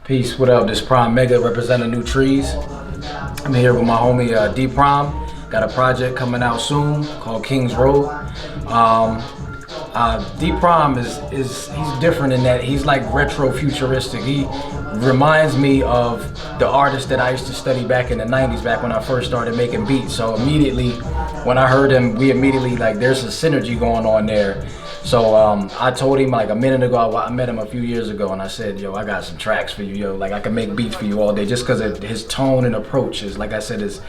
Peace, what up? This Prime Mega representing New Trees. I'm here with my homie D Prime. Got a project coming out soon called Kings Road. D Prime is he's different in that he's like retro futuristic. He reminds me of the artists that I used to study back in the 90s, back when I first started making beats. So immediately when I heard him, we immediately like there's a synergy going on there. So I told him like a minute ago, I met him a few years ago, and I said, yo, I got some tracks for you, yo. Like I can make beats for you all day, just because his tone and approach is, like I said, is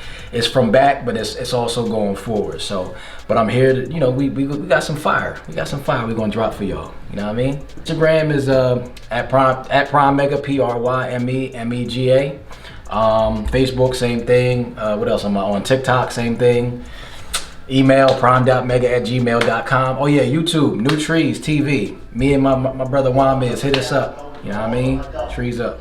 from back, but it's also going forward. So, but I'm here to, you know, we got some fire. We got some fire we're gonna drop for y'all. You know what I mean? Instagram is at Prime Mega, PRYMEMEGA. Facebook, same thing. What else am I on? TikTok, same thing. Email prime.mega@gmail.com. Oh yeah, YouTube, New Trees TV. Me and my brother Wamiz, hit us up. You know what I mean? Trees up.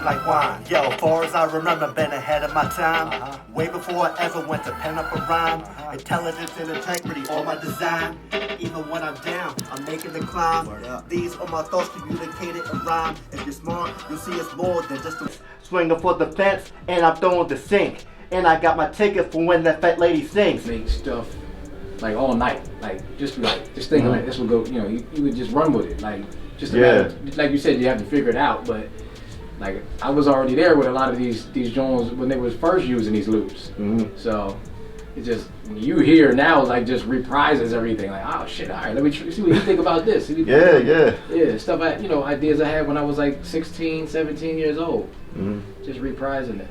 Like wine, yo, far as I remember, been ahead of my time. Way before I ever went to pen up a rhyme. Intelligence and integrity, all my design. Even when I'm down, I'm making the climb. These are my thoughts communicated in rhyme. If you're smart, you'll see it's more than just a swinging for the fence, and I'm throwing the sink. And I got my ticket for when that fat lady sings. Make stuff like all night, just thinking like this would go. You know, you would just run with it, like just like you said, you have to figure it out. But like I was already there with a lot of these Jones when they was first using these loops. So it just you hear now like just reprises everything. Like oh shit, all right, let me see what you think about this. Yeah, stuff ideas I had when I was like 16, 17 years old. Just reprising it.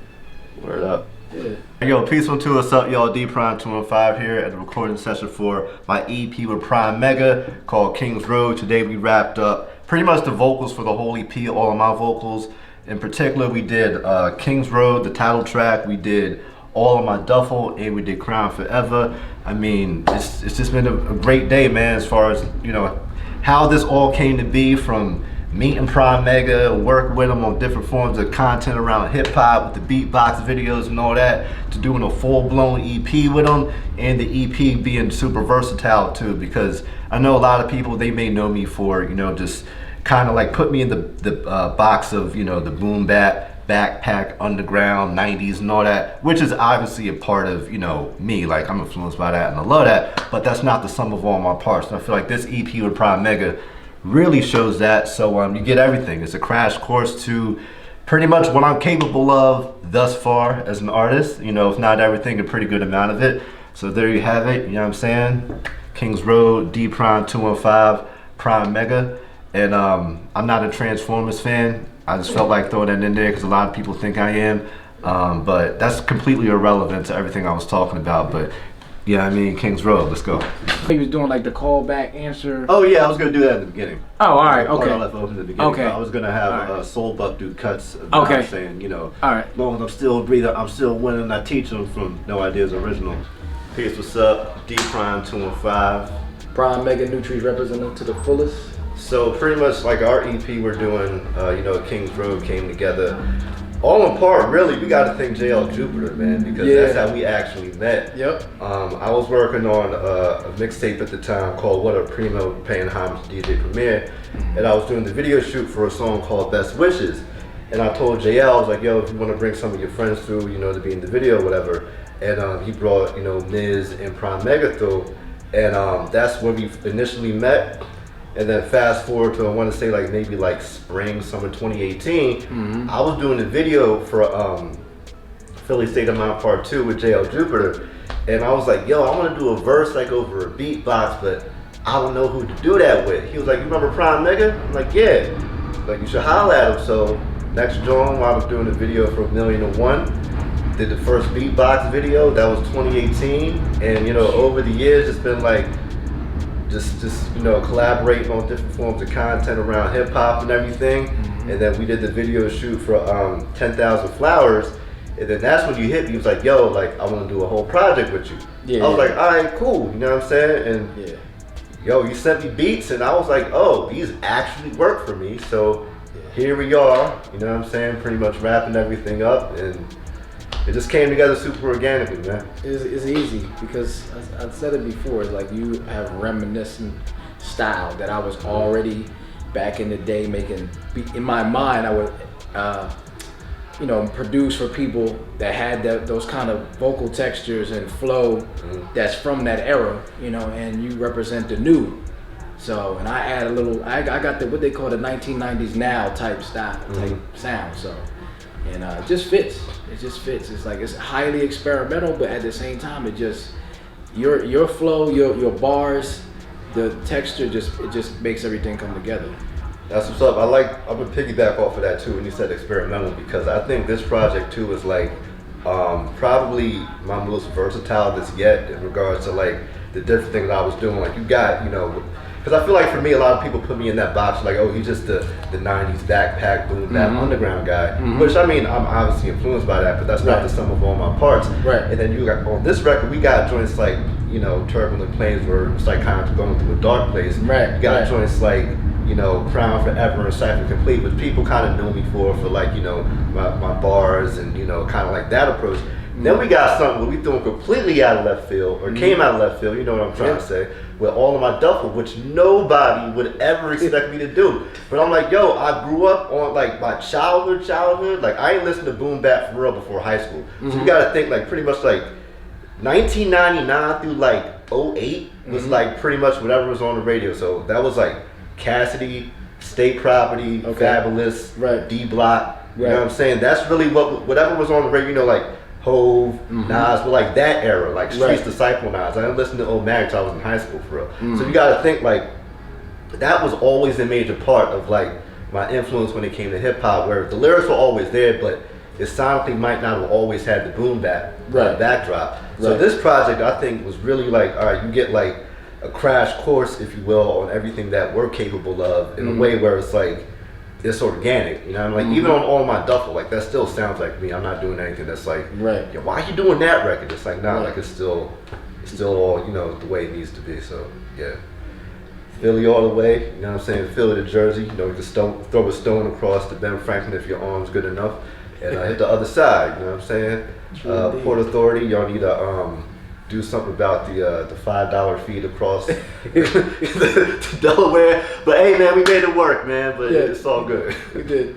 Word up. Yeah. Yo, peace one to us up, y'all. D Prime 215 here at the recording session for my EP with Prime Mega called Kings Road. Today we wrapped up pretty much the vocals for the whole EP, all of my vocals. In particular, we did Kings Road, the title track. We did All of My Duffel, and we did Crown Forever. I mean, it's just been a great day, man, as far as, you know, how this all came to be, from meeting Prime Mega, working with him on different forms of content around hip hop with the beatbox videos and all that, to doing a full-blown EP with him, and the EP being super versatile too, because I know a lot of people, they may know me for, you know, just kind of like put me in the box of, you know, the boom bap, backpack, underground, 90s and all that, which is obviously a part of, you know, me. Like I'm influenced by that and I love that, but that's not the sum of all my parts. And I feel like this EP with Prime Mega really shows that. So you get everything. It's a crash course to pretty much what I'm capable of thus far as an artist. You know, if not everything, a pretty good amount of it. So there you have it. You know what I'm saying? Kings Road, D Prime 215, Prime Mega. And I'm not a Transformers fan. I just felt like throwing that in there because a lot of people think I am. But that's completely irrelevant to everything I was talking about. But yeah, I mean, Kings Road, let's go. He was doing like the callback answer. Oh yeah, I was gonna do that at the beginning. Oh, all right, okay. I left open at the beginning. Okay. I was gonna have Soul Buck do cuts. Okay. Saying, you know, all right. As long as I'm still breathing, I'm still winning. I teach them from No Ideas Original. Peace, what's up? D Prime 215. Prime Mega, New Trees representing to the fullest. So pretty much like our EP we're doing, you know, Kings Road came together. All in part, really, we got to thank JL Jupiter, man, because that's how we actually met. Yep. I was working on a mixtape at the time called What Up Primo, paying homage to DJ Premier, and I was doing the video shoot for a song called Best Wishes. And I told JL, I was like, yo, if you want to bring some of your friends through, you know, to be in the video or whatever. And he brought, you know, Miz and Prime Mega through. And that's when we initially met. And then fast forward to, I want to say like maybe like spring, summer 2018, I was doing the video for Philly State of Mind Part 2 with JL Jupiter. And I was like, yo, I want to do a verse like over a beatbox, but I don't know who to do that with. He was like, you remember Prime Mega? I'm like, yeah. Like, you should holler at him. So next joint, I was doing the video for 1,000,001. Did the first beatbox video, that was 2018. And you know, over the years, it's been like, just you know, collaborating on different forms of content around hip hop and everything. And then we did the video shoot for 10,000 Flowers. And then that's when you hit me. He was like, yo, like I want to do a whole project with you. Yeah, I was like, all right, cool. You know what I'm saying? And yo, you sent me beats, and I was like, oh, these actually work for me. So here we are. You know what I'm saying? Pretty much wrapping everything up, and it just came together super organically, man. It's easy because I've said it before. Like you have reminiscent style that I was already back in the day making. In my mind, I would, produce for people that had those kind of vocal textures and flow that's from that era, and you represent the new. So, and I add a little, I got what they call the 1990s now type style, type sound. So, and it just fits. It just fits. It's like, it's highly experimental, but at the same time, it just, your flow, your bars, the texture, it just makes everything come together. That's what's up. I'm gonna piggyback off of that too when you said experimental, because I think this project too is like probably my most versatile this yet in regards to like the different things I was doing. Like you got, because I feel like for me a lot of people put me in that box like, oh, he's just the 90s backpack boom bap underground guy, which I mean I'm obviously influenced by that, but that's not the sum of all my parts. Right. And then you got on this record we got joints like Turbulent Plains where it's like kind of going through a dark place. Right. You got joints like Crown Forever and Cypher Complete, which people kind of know me for like, my bars and, kind of like that approach. Then we got something where we threw completely out of left field, or came out of left field, you know what I'm trying to say, with All of My Duffel, which nobody would ever expect me to do. But I'm like, yo, I grew up on like my childhood, like I ain't listened to boom bap for real before high school. So you gotta think like pretty much like 1999 through like 08 was like pretty much whatever was on the radio. So that was like Cassidy, State Property, Fabulous, D Block. You know what I'm saying? That's really whatever was on the radio. Like Hove, Nas, but like that era, like Streets Disciple Nas. I didn't listen to Old Mag until I was in high school for real. So you got to think like that was always a major part of like my influence when it came to hip hop, where the lyrics were always there, but it sonically might not have always had the boom bap backdrop. So this project I think was really like, all right, you get like a crash course, if you will, on everything that we're capable of in a way where it's like, it's organic, I'm like, even on All My Duffel, like that still sounds like me. I'm not doing anything that's like, yo, why are you doing that record? It's like, nah, like it's still all, the way it needs to be. So yeah, Philly all the way, you know what I'm saying? Philly to Jersey, you can throw a stone across to Ben Franklin if your arm's good enough, and hit the other side, you know what I'm saying? Port Authority, y'all need to do something about the $5 fee to cross to Delaware. But hey, man, we made it work, man. But it's all good. We did.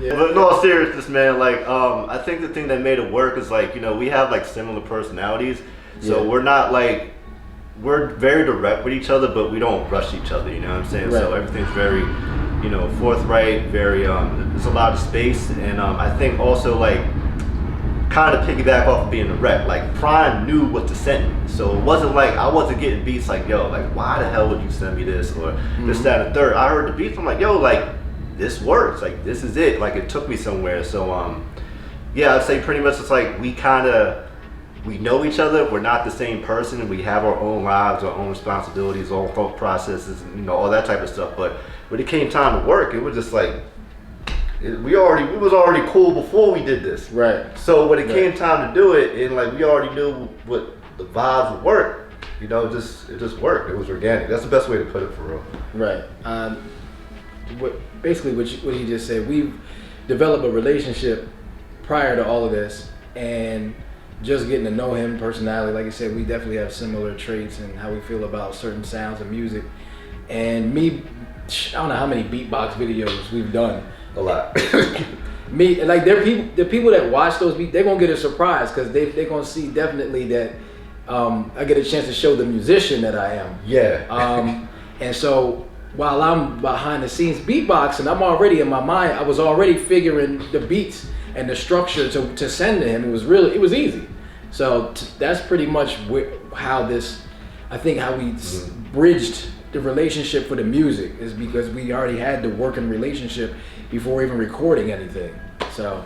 Yeah. But in all seriousness, man, like I think the thing that made it work is like we have like similar personalities, so we're not like we're very direct with each other, but we don't rush each other. You know what I'm saying? So everything's very forthright, very there's a lot of space, and I think also like, kind of piggyback off of being direct, like Prime knew what to send me, so it wasn't like I wasn't getting beats like, yo, like why the hell would you send me this or this, that, and third. I heard the beats, I'm like, yo, like this works, like this is it, like it took me somewhere. So yeah, I'd say pretty much it's like we know each other, we're not the same person, and we have our own lives, our own responsibilities, our own thought processes, and all that type of stuff. But when it came time to work, it was just like we was already cool before we did this. Right. So when it came time to do it, and like we already knew what the vibes would work, it just worked. It was organic. That's the best way to put it for real. Right. What you just said, we've developed a relationship prior to all of this, and just getting to know him personality, like I said, we definitely have similar traits and how we feel about certain sounds of music. And me, I don't know how many beatbox videos we've done. A lot. Me, like the people that watch those beats, they're gonna get a surprise because they're gonna see definitely that I get a chance to show the musician that I am. Yeah. And so while I'm behind the scenes beatboxing, I'm already in my mind, I was already figuring the beats and the structure to send to him. It was easy. So that's pretty much how we bridged the relationship for the music, is because we already had the working relationship before even recording anything. So,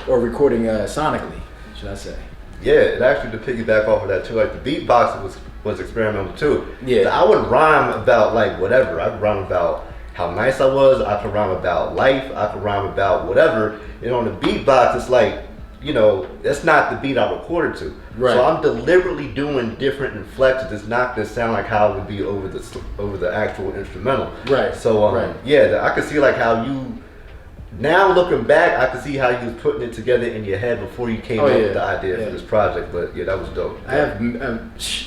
or recording sonically, should I say. Yeah, and actually to piggyback off of that too, like the beatboxing was experimental too. Yeah. So I would rhyme about like whatever. I could rhyme about how nice I was, I could rhyme about life, I could rhyme about whatever. And on the beatbox, it's like, that's not the beat I recorded to. Right. So I'm deliberately doing different inflections. It's not gonna sound like how it would be over the actual instrumental. Right. So yeah, I could see like how Now looking back, I can see how you was putting it together in your head before you came up with the idea for this project. But yeah, that was dope. I have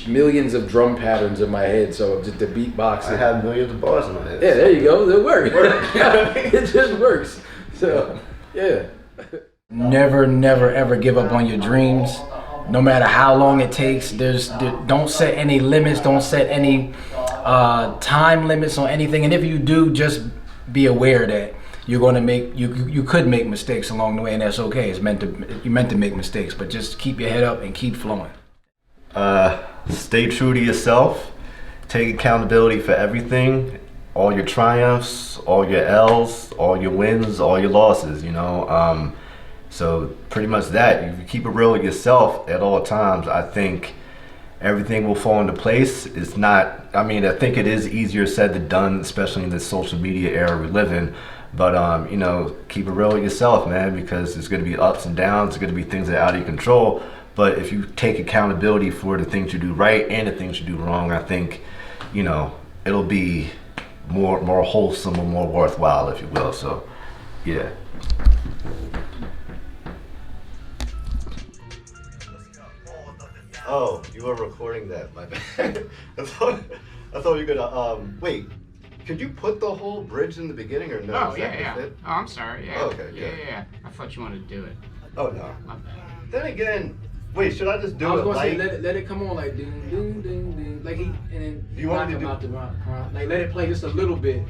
millions of drum patterns in my head, so just the beatbox. I have millions of bars in my head. Yeah, there you go. It works. It just works. So yeah. Never, never, ever give up on your dreams. No matter how long it takes. Don't set any limits. Don't set any time limits on anything. And if you do, just be aware that you're going to make you could make mistakes along the way, and that's okay. You're meant to make mistakes, but just keep your head up and keep flowing. Stay true to yourself. Take accountability for everything. All your triumphs, all your L's, all your wins, all your losses. You know. So pretty much that. If you keep it real with yourself at all times, I think everything will fall into place. It's not. I mean, I think it is easier said than done, especially in this social media era we live in. But you know, keep it real with yourself, man, because there's going to be ups and downs. There's going to be things that are out of your control. But if you take accountability for the things you do right and the things you do wrong, I think, you know, it'll be more wholesome or more worthwhile, if you will. So, yeah. Oh, you were recording that, my bad. I thought you were gonna wait. Could you put the whole bridge in the beginning or no? Oh, yeah. Oh, I'm sorry. Yeah. Oh, okay, good. Yeah. I thought you wanted to do it. Oh no. My bad. Then again, wait. Should I just do I was it gonna like? say let it come on like ding ding ding ding, like and then Do you want me to knock do? him out the round, like let it play just a little bit.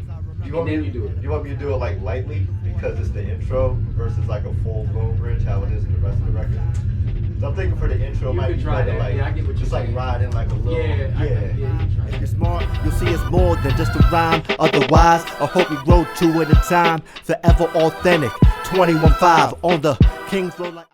You want and me then you do it. You want me to do it like lightly because it's the intro versus like a full blown bridge, how it is in the rest of the record. So I'm thinking for the intro, You might could be try better, that. like Yeah, I get what you're just like saying. ride in like a little. Yeah, you can try If that. you're smart, you'll see it's more than just a rhyme. Otherwise, I hope you grow two at a time. Forever authentic. 21-5 on the King's Road. Like